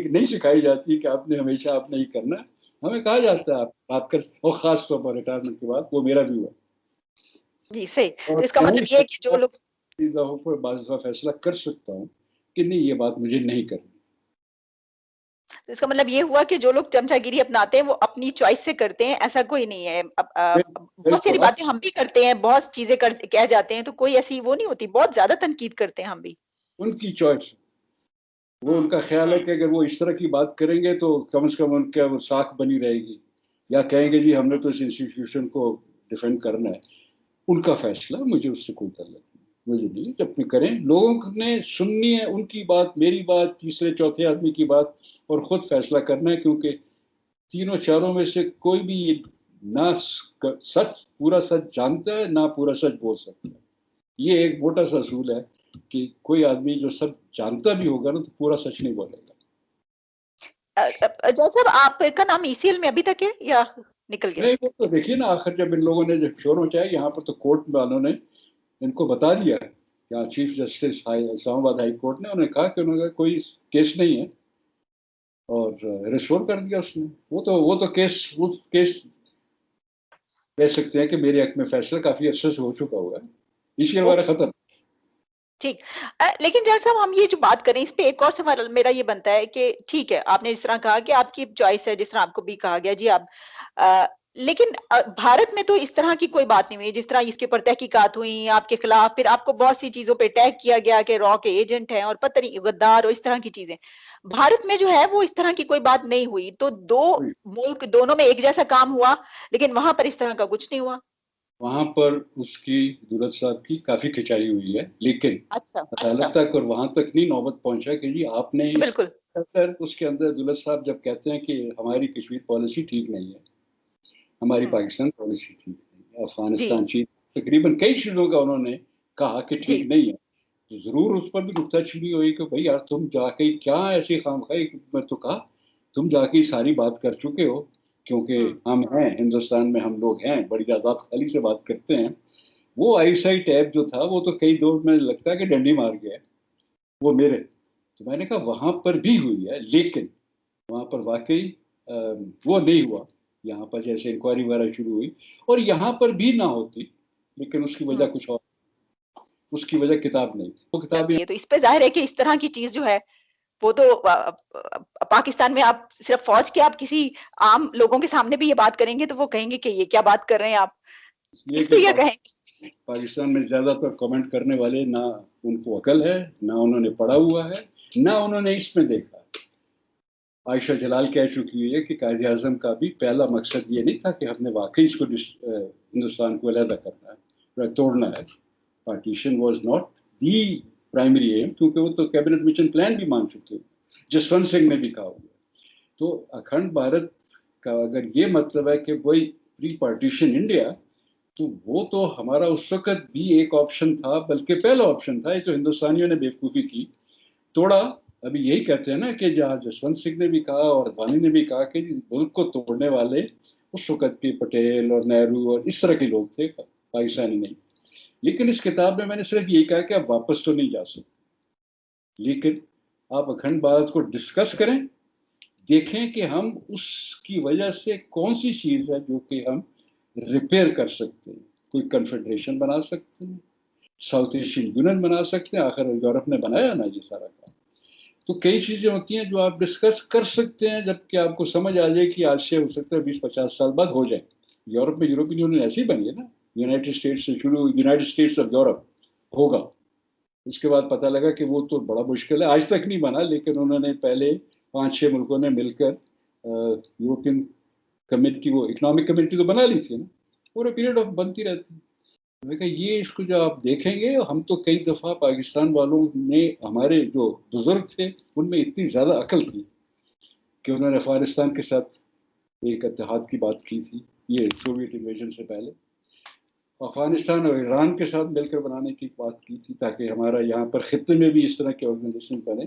नहीं सिखाई जाती कि आपने हमेशा आपने ही करना है। हमें कहा जाता है आप बात कर, और खास तौर पर रिटायरमेंट के बाद, वो मेरा व्यू है। जी सही, और तो इसका मैं मतलब ये है कि जो लोग, चीजों पर बाज़ फैसला कर सकता हूँ कि नहीं ये बात मुझे नहीं करनी। तो इसका मतलब ये हुआ कि जो लोग चमचागिरी अपनाते हैं वो अपनी चॉइस से करते हैं, ऐसा कोई नहीं है। बहुत सारी बिल्कुल अब बातें हम भी करते हैं, बहुत चीजें कह जाते हैं, तो कोई ऐसी वो नहीं होती, बहुत ज्यादा तनकीद करते हैं हम भी। उनकी चॉइस, वो हम्म। उनका ख्याल है कि अगर वो इस तरह की बात करेंगे तो कम से कम उनका वो साख बनी रहेगी, या कहेंगे जी हमने तो इस इंस्टीट्यूशन को डिफेंड करना है। उनका फैसला, मुझे उससे कोई ताल्लुक नहीं, मुझे नहीं, जब भी करें। लोगों ने सुननी है उनकी बात, मेरी बात, तीसरे चौथे आदमी की बात, और खुद फैसला करना है, क्योंकि तीनों चारों में से कोई भी ना सच, पूरा सच जानता है, ना पूरा सच बोल सकता है। ये एक मोटा सा असूल है कि कोई आदमी जो सब जानता भी होगा ना तो पूरा सच नहीं बोलेगा। जज साहब, आपका नाम ईसीएल में अभी तक है या निकल गया? नहीं, वो तो देखिए ना, आखिर जब इन लोगों ने जब शोर मचाया यहाँ पर, तो कोर्ट वालों ने इनको बता दिया, यहाँ chief justice Islamabad high court ने उन्हें कहा कि उन्होंने कोई केस नहीं है, और रिस्टोर कर दिया उसने। वो तो केस कह सकते हैं कि मेरे हक में फैसला काफी अच्छे से हो चुका हुआ है, ईसीएल वाला ओके, खत्म। ठीक। लेकिन जज साहब, हम ये जो बात करें इस पे एक और सवाल मेरा ये बनता है कि ठीक है, आपने जिस तरह कहा कि आपकी चॉइस है, जिस तरह आपको भी कहा गया जी आप, अ, लेकिन भारत में तो इस तरह की कोई बात नहीं हुई। जिस तरह इसके ऊपर तहकीकात हुई आपके खिलाफ, फिर आपको बहुत सी चीजों पे टैग किया गया कि रॉ के एजेंट हैं और पता नहीं गद्दार और इस तरह की चीजें। भारत में जो है वो इस तरह की कोई बात नहीं हुई, तो दो मुल्क दोनों में एक जैसा काम हुआ, लेकिन वहां पर इस तरह का कुछ नहीं हुआ। वहां पर उसकी, दुलत साहब की काफी खिंचाई हुई है, लेकिन अच्छा। अदालत तक और वहां तक नहीं नौबत पहुंचा कि जी आपने इस बिल्कुल। अंदर, उसके अंदर दुलत साहब जब कहते हैं कि हमारी कश्मीर पॉलिसी ठीक नहीं है, हमारी हम्म। पाकिस्तान पॉलिसी ठीक नहीं है, जी। अफगानिस्तान चीन, तकरीबन कई चीजों का उन्होंने कहा कि जी। ठीक नहीं है, तो जरूर उस पर भी नुक्ताचीनी हुई कि भाई यार तुम जाके क्या ऐसी खामखाई, मैं तो कहा तुम जाके सारी बात कर चुके हो, क्योंकि हम्म। हम हैं हिंदुस्तान में, हम लोग हैं बड़ी आजाद खाली से बात करते हैं। वो आईसाई टैब जो था वो तो कई दौर में लगता है कि डंडी मार गया है वो मेरे। तो मैंने कहा वहां पर भी हुई है, लेकिन वहां पर वाकई वो नहीं हुआ। यहाँ पर जैसे इंक्वायरी वगैरह शुरू हुई, और यहाँ पर भी ना होती, लेकिन उसकी वजह हम्म। कुछ और, उसकी वजह किताब नहीं थी, वो किताब। जाती है, तो इस पे जाहिर है कि इस तरह की चीज जो है वो तो पाकिस्तान में आप सिर्फ फौज के, आप किसी आम लोगों के सामने भी ये बात करेंगे तो वो कहेंगे कि ये क्या बात कर रहे हैं आप। इसलिए इस कि पे क्या कहेंगे? पाकिस्तान में ज्यादातर कमेंट करने वाले ना उनको अकल है, ना उन्होंने पढ़ा हुआ है, ना उन्होंने इसमें देखा। आयशा जलाल कह चुकी हुई है कि कायद आजम का भी पहला मकसद ये नहीं था कि हमने वाकई इसको हिंदुस्तान को अलहदा करना है, तोड़ना है। Partition was not the primary aim, क्योंकि वो तो कैबिनेट मिशन प्लान भी मान चुके हैं, जसवंत सिंह ने भी कहा हुआ। तो अखंड भारत का अगर ये मतलब है कि वही प्री पार्टीशन इंडिया, तो वो तो हमारा उस वक्त भी एक ऑप्शन था, बल्कि पहला ऑप्शन था। ये तो हिंदुस्तानियों ने बेवकूफ़ी की, तोड़ा। अभी यही कहते हैं ना कि जहाँ जसवंत सिंह ने भी कहा और अडवाणी ने भी कहा कि मुल्क को तोड़ने वाले उस वक्त के पटेल और नेहरू और इस तरह के लोग थे, पाकिस्तानी नहीं। लेकिन इस किताब में मैंने सिर्फ यही कहा कि आप वापस तो नहीं जा सकते, लेकिन आप अखंड भारत को डिस्कस करें, देखें कि हम उसकी वजह से कौन सी चीज़ है जो कि हम रिपेयर कर सकते हैं। कोई कन्फेडरेशन बना सकते हैं, साउथ एशियन यूनियन बना सकते हैं, आखिर यूरोप ने बनाया ना ये सारा काम। तो कई चीजें होती हैं जो आप डिस्कस कर सकते हैं, जबकि आपको समझ आ जाए कि आज से हो सकता है 20-50 साल बाद हो जाए। यूरोप में यूरोपियन यूनियन ऐसे ही बनी है ना, यूनाइटेड स्टेट्स से शुरू, यूनाइटेड स्टेट्स ऑफ यूरोप होगा। उसके बाद पता लगा कि वो तो बड़ा मुश्किल है, आज तक नहीं बना, लेकिन उन्होंने पहले 5-6 मुल्कों ने मिलकर यूरोपियन कम्युनिटी, वो इकोनॉमिक कम्युनिटी तो बना ली थी ना, पूरे पीरियड ऑफ बनती रहती है। मैंने कहा ये इसको जो आप देखेंगे, हम तो कई दफ़ा पाकिस्तान वालों ने, हमारे जो बुजुर्ग थे उनमें इतनी ज़्यादा अकल थी कि उन्होंने अफगानिस्तान के साथ एक इत्तेहाद की बात की थी, ये सोवियत इन्वेजन से पहले अफगानिस्तान और ईरान के साथ मिलकर बनाने की बात की थी, ताकि हमारा यहाँ पर खित्ते में भी इस तरह के ऑर्गेनाइजेशन बने।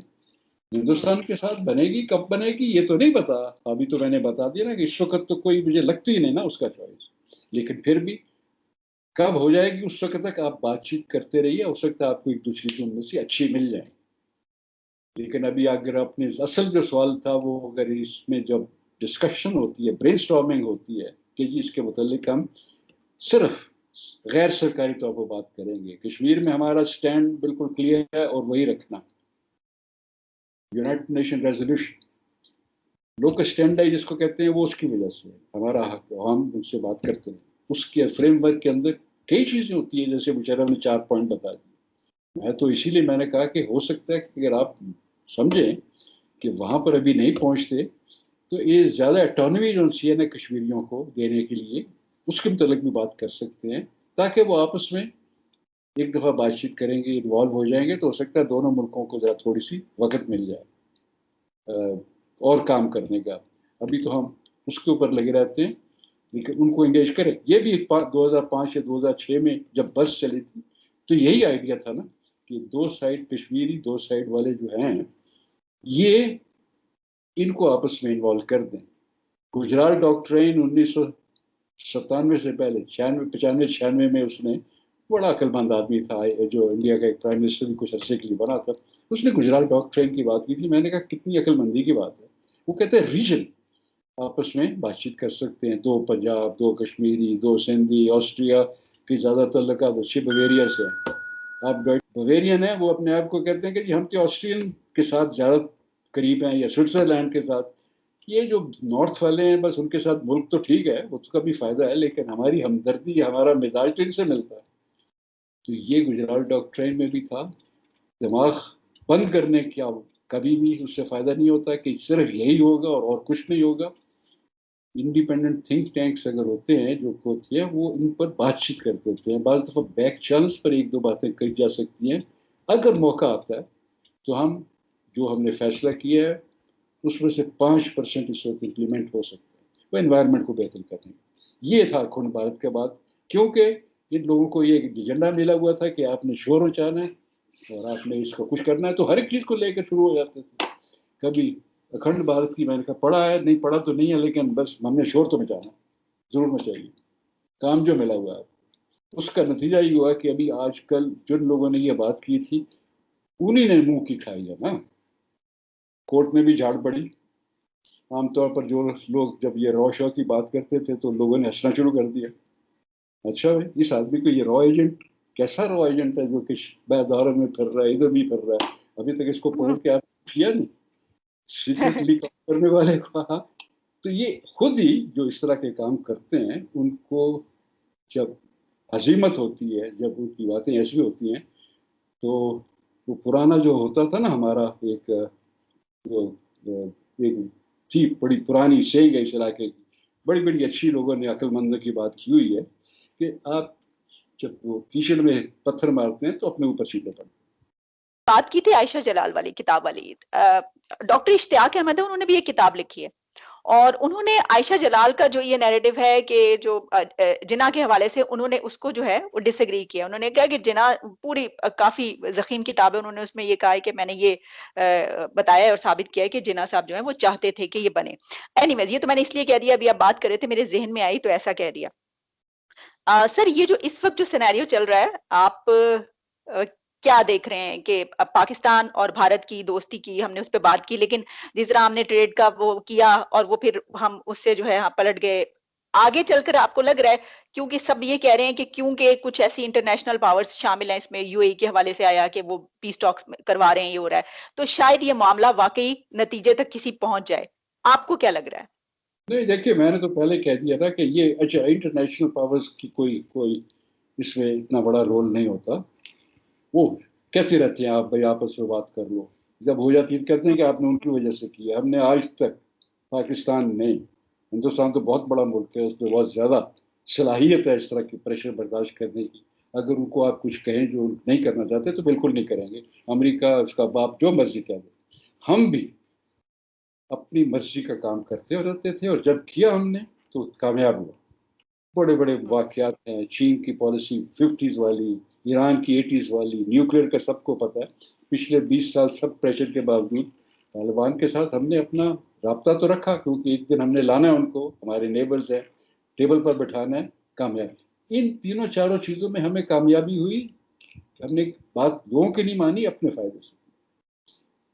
हिंदुस्तान के साथ बनेगी, कब बनेगी ये तो नहीं पता। अभी तो मैंने बता दिया ना कि इस वक्त तो कोई मुझे लगती ही नहीं ना उसका चॉइस, लेकिन फिर भी कब हो जाएगी उस वक्त तक आप बातचीत करते रहिए, हो सकता है आपको एक दूसरी की उनमें से अच्छी मिल जाए। लेकिन अभी अगर अपने असल जो सवाल था वो, अगर इसमें जब डिस्कशन होती है, ब्रेनस्टॉर्मिंग होती है कि जी इसके मुतालिक हम सिर्फ गैर सरकारी तौर पर बात करेंगे, कश्मीर में हमारा स्टैंड बिल्कुल क्लियर है और वही रखना, United nation resolution local standard जिसको कहते हैं, वो उसकी वजह से हमारा हम उनसे बात करते हैं, उसके फ्रेमवर्क के अंदर कई चीजें होती है, जैसे बेचारा ने 4 पॉइंट बता दिए। मैं तो इसीलिए मैंने कहा कि हो सकता है कि अगर आप समझें कि वहां पर अभी नहीं पहुंचते, तो ये ज्यादा ऑटोनॉमी जो चाहिए ना कश्मीरियों को देने के लिए, उसके मुतलक भी बात कर सकते हैं, ताकि वो आपस में एक दफा बातचीत करेंगे, इन्वॉल्व हो जाएंगे, तो हो सकता है दोनों मुल्कों को जरा थोड़ी सी वक्त मिल जाए और काम करने का। अभी तो हम उसके ऊपर लगे रहते हैं, लेकिन उनको एंगेज करें। ये भी 2005 या 2006 में जब बस चली थी, तो यही आइडिया था ना कि दो साइड कश्मीरी, दो साइड वाले जो हैं, ये इनको आपस में इन्वॉल्व कर दें। गुजरात डॉक्ट्रिन 1997 से पहले 95 96 में उसने, बड़ा अक्लमंद आदमी था जो इंडिया का एक प्राइम मिनिस्टर भी कुछ अरसे के लिए बना था, उसने गुजरात डॉक्ट्रिन की बात की थी। मैंने कहा कितनी अक्लमंदी की बात है। वो कहते हैं रीजन आपस में बातचीत कर सकते हैं, दो पंजाब, दो कश्मीरी, दो सिंधी, ऑस्ट्रिया की ज़्यादातर लगा अच्छी बवेरिया से। आप बवेरियन है, वो अपने आप को कहते हैं कि जी हम तो ऑस्ट्रियन के साथ ज़्यादा करीब हैं, या स्विट्जरलैंड के साथ। ये जो नॉर्थ वाले हैं, बस उनके साथ मुल्क तो ठीक है, उसका भी फायदा है, लेकिन हमारी हमदर्दी, हमारा मिजाज तो इनसे मिलता है। तो ये गुजरात डॉक्ट्रिन में भी था। दिमाग बंद करने क्या, कभी भी उससे फायदा नहीं होता कि सिर्फ यही होगा और कुछ नहीं होगा। इंडिपेंडेंट थिंक टैंक्स अगर होते हैं जो होती है, वो इन पर बातचीत कर देते हैं। बाज़ दफ़ा बैक चैनल्स पर एक दो बातें कही जा सकती हैं। अगर मौका आता है तो हम जो हमने फैसला किया है उसमें से 5% इस वक्त इम्प्लीमेंट हो सकता है, वो एनवायरनमेंट को बेहतर करने। ये था अखंड भारत के बाद, क्योंकि इन लोगों को ये एजेंडा मिला हुआ था कि आपने शोर मचाना है और आपने इसको कुछ करना है, तो हर एक चीज़ को लेकर शुरू हो जाते थे। कभी अखंड भारत की मैंने कहा पढ़ा है, नहीं पढ़ा तो नहीं है, लेकिन बस हमने शोर तो मचाना, जरूर मचाइए, काम जो मिला हुआ है। उसका नतीजा ये हुआ कि अभी आजकल जिन लोगों ने ये बात की थी, उन्हीं ने मुंह की खाई है ना। कोर्ट में भी झाड़ पड़ी। आमतौर पर जो लोग जब ये रॉ शॉ की बात करते थे तो लोगों ने हंसना शुरू कर दिया। अच्छा भाई, इस आदमी को ये रॉ एजेंट, कैसा रॉ एजेंट है जो कि बाजारों में फिर रहा है, इधर भी फिर रहा है, अभी तक इसको पकड़ के आप किया नहीं, सीक्रेटली काम करने वाले को। हाँ, तो ये खुद ही जो इस तरह के काम करते हैं, उनको जब हजीमत होती है, जब उनकी बातें ऐसी होती हैं, तो वो पुराना जो होता था ना हमारा एक वो एक थी बड़ी पुरानी सेंग है इस इलाके की, बड़ी बड़ी अच्छी लोगों ने अक्लमंदों की बात की हुई है कि आप जब वो कीचड़ में पत्थर मारते हैं तो अपने ऊपर छींटे पड़ते हैं। बात की थी आयशा जलाल वाली किताब वाली। डॉक्टर इश्तियाक अहमद है, उन्होंने भी ये किताब लिखी है और उन्होंने आयशा जलाल का जो ये नैरेटिव है कि जो जिना के हवाले से उन्होंने उसको जो है वो डिसएग्री किया। उन्होंने कहा कि जिना पूरी काफी ज़ख़ीम किताब है। उन्होंने उसमें ये कहा है कि मैंने ये बताया और साबित किया है कि जिना साहब जो है वो चाहते थे कि ये बने। एनीवेज़, ये तो मैंने इसलिए कह दिया, अभी आप बात कर रहे थे मेरे ज़हन में आई तो ऐसा कह दिया। सर, ये जो इस वक़्त जो सिनेरियो चल रहा है, आप क्या देख रहे हैं कि अब पाकिस्तान और भारत की दोस्ती की हमने उस पे बात की, लेकिन जिस तरह हमने ट्रेड का वो किया और वो फिर हम उससे जो है पलट गए। आगे चलकर आपको लग रहा है, क्योंकि सब ये कह रहे हैं कि क्योंकि कुछ ऐसी इंटरनेशनल पावर्स शामिल हैं इसमें, यूएई के हवाले से आया कि वो पीस टॉक्स करवा रहे हैं, ये हो रहा है, तो शायद ये मामला वाक़ई नतीजे तक किसी पहुँच जाए। आपको क्या लग रहा है? नहीं, देखिए, मैंने तो पहले कह दिया था कि ये अच्छा इंटरनेशनल पावर्स की कोई कोई इसमें इतना बड़ा रोल नहीं होता। वो कहते रहते हैं आप भाई आपस में बात कर लो, जब हो जाती है कहते हैं कि आपने उनकी वजह से किया। हमने आज तक, पाकिस्तान नहीं, हिंदुस्तान तो बहुत बड़ा मुल्क है, उसमें बहुत ज़्यादा सलाहियत है इस तरह की प्रेशर बर्दाश्त करने की। अगर उनको आप कुछ कहें जो नहीं करना चाहते तो बिल्कुल नहीं करेंगे। अमेरिका, उसका बाप जो मर्जी कह दे, हम भी अपनी मर्जी का काम करते और रहते थे, और जब किया हमने तो कामयाब हुआ। बड़े बड़े वाकयात हैं, चीन की पॉलिसी 50s वाली, ईरान की 80s वाली, न्यूक्लियर का सबको पता है। पिछले 20 साल सब प्रेशर के बावजूद तालिबान के साथ हमने अपना राब्ता तो रखा, क्योंकि एक दिन हमने लाना है उनको, हमारे नेबर्स हैं, टेबल पर बैठाना है, कामयाब। इन तीनों चारों चीज़ों में हमें कामयाबी हुई। हमने बात लोगों की नहीं मानी, अपने फायदे से।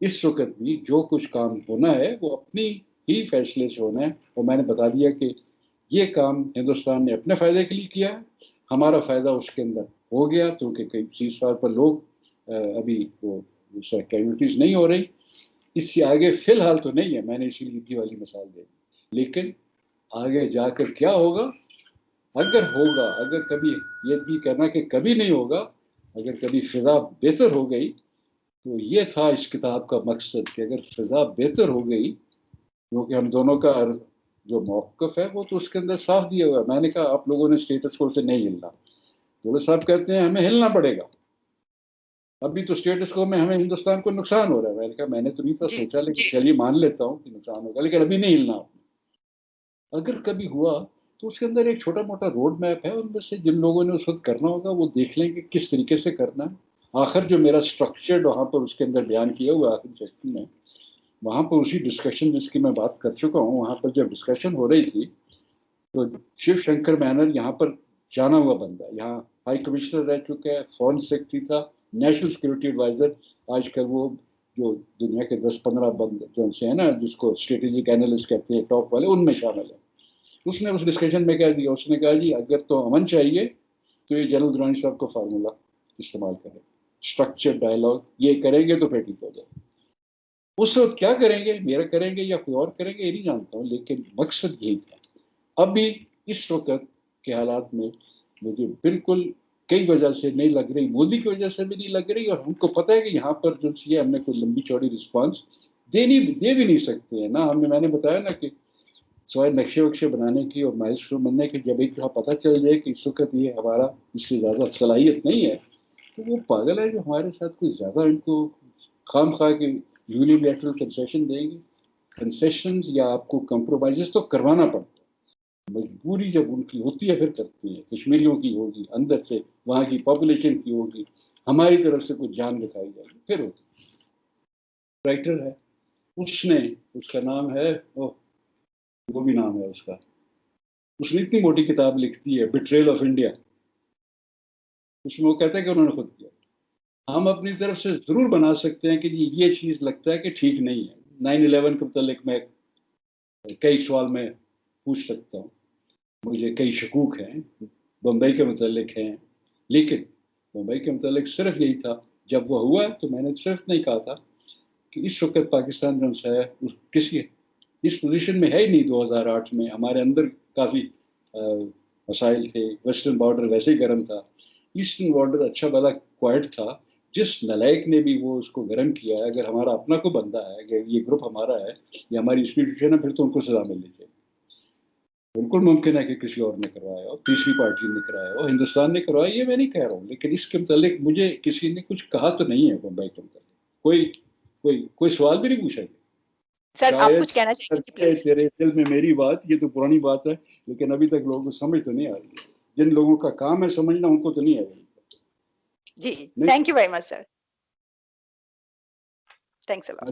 इस वक्त भी जो कुछ काम होना है वो अपनी ही फैसले से होना है, और मैंने बता दिया कि ये काम हिंदुस्तान ने अपने फ़ायदे के लिए किया है। हमारा फ़ायदा उसके अंदर हो गया, क्योंकि कई चीज़ पर लोग अभी वो कैजुअलिटीज़ नहीं हो रही। इससे आगे फिलहाल तो नहीं है, मैंने इसीलिए ईदी वाली मिसाल दी, लेकिन आगे जाकर क्या होगा, अगर होगा, अगर कभी, ये भी कहना कि कभी नहीं होगा, अगर कभी फिजा बेहतर हो गई, तो ये था इस किताब का मकसद कि अगर फिजा बेहतर हो गई, क्योंकि हम दोनों का जो मौकफ है वो तो उसके अंदर साफ दिया हुआ है। मैंने कहा आप लोगों ने स्टेटस को से नहीं हिलना, दौलत साहब कहते हैं हमें हिलना पड़ेगा, अभी तो स्टेटस को में हमें हिंदुस्तान को नुकसान हो रहा है। मैंने कहा मैंने तो नहीं था जी, सोचा, लेकिन चलिए मान लेता हूँ कि नुकसान होगा, लेकिन अभी नहीं हिलना। अगर कभी हुआ तो उसके अंदर एक छोटा मोटा रोड मैप है, उनमें से जिन लोगों ने उस वक्त करना होगा वो देख लेंगे किस तरीके से करना है। आखिर जो मेरा स्ट्रक्चर्ड वहाँ पर उसके अंदर बयान किया हुआ आखिर सेक्शन में, वहाँ पर उसी डिस्कशन जिसकी मैं बात कर चुका हूँ, वहाँ पर जब डिस्कशन हो रही थी तो शिव शंकर बैनर यहाँ पर जाना हुआ बंदा, यहाँ हाई कमिश्नर रह चुका है, फॉरेन सेक्रेटरी था, नेशनल सिक्योरिटी एडवाइजर, आजकल वो जो दुनिया के 10-15 बंद जो से है ना, जिसको स्ट्रेटेजिक एनालिस्ट कहते हैं टॉप वाले, उनमें शामिल है। उसने उस डिस्कशन में कह दिया, उसने कहा जी अगर तो अमन चाहिए तो ये जनरल दुरानी साहब को फार्मूला इस्तेमाल करें, स्ट्रक्चर डायलॉग ये करेंगे तो फिर ठीक हो जाए। उस वक्त क्या करेंगे, मेरा करेंगे या कोई और करेंगे ये नहीं जानता हूँ, लेकिन मकसद यही था। अब भी इस वक्त के हालात में मुझे बिल्कुल कई वजह से नहीं लग रही, मोदी की वजह से भी नहीं लग रही, और हमको पता है कि यहाँ पर जो ये हमने कोई लंबी चौड़ी रिस्पांस दे भी नहीं सकते हैं ना। हमने, मैंने बताया ना कि सवाए नक्शे वक्शे बनाने की और माइलस्टोन बनने की, जब एक दफा पता चल जाए कि इस वक्त ये हमारा इससे ज़्यादा सलाहियत नहीं है, तो वो पागल है जो हमारे साथ कोई ज़्यादा इनको खाम खा के यूनिलैटरल कंसेशन देंगे। कंसेशन या आपको कंप्रोमाइज़ तो करवाना पड़ता है, मजबूरी जब उनकी होती है फिर करती है। कश्मीरियों की होगी, अंदर से वहाँ की पॉपुलेशन की होगी, हमारी तरफ से कुछ जान दिखाई जाएगी, फिर होती राइटर है उसने, उसका नाम है वो भी नाम है उसका, उसने इतनी मोटी किताब लिखती है बिट्रेल ऑफ इंडिया, उसमें वो कहता है कि उन्होंने खुद किया। हम अपनी तरफ से जरूर बना सकते हैं कि ये चीज लगता है कि ठीक नहीं है। 9/11 के मुतालिक मैं कई सवाल मैं पूछ सकता हूँ, मुझे कई शकूक हैं, बम्बई के मुतालिक हैं, लेकिन मुंबई के मुतालिक सिर्फ यही था, जब वो हुआ तो मैंने सिर्फ नहीं कहा था कि इस वक्त पाकिस्तान जो है किसी इस पोजीशन में है ही नहीं। 2008 में हमारे अंदर काफ़ी मसाइल थे, वेस्टर्न बॉर्डर वैसे ही गर्म था, ईस्टर्न बॉर्डर अच्छा भला क्वाइट था। जिस नलायक ने भी वो उसको गर्म किया है, अगर हमारा अपना कोई बंदा है, अगर ये ग्रुप हमारा है, ये हमारी इंस्टीट्यूशन है, फिर तो उनको सजा मिलनी चाहिए। बिल्कुल मुमकिन है कि किसी और ने करवाया हो, तीसरी पार्टी ने कराया हो, हिंदुस्तान ने करवाया, ये मैं नहीं कह रहा हूँ, लेकिन इसके मुतालिक मुझे किसी ने कुछ कहा तो नहीं है मुंबई के मुतालिक, कोई कोई कोई सवाल भी नहीं पूछा। सर आप शायद कुछ कहना चाहेंगे जी है प्लीज। तेरे दिल में मेरी बात, ये तो पुरानी बात है, लेकिन अभी तक लोगों को समझ तो नहीं आ रही है। जिन लोगों का काम है समझना, उनको तो नहीं आ रही। जी, नहीं। Thank you very much sir, thanks a lot.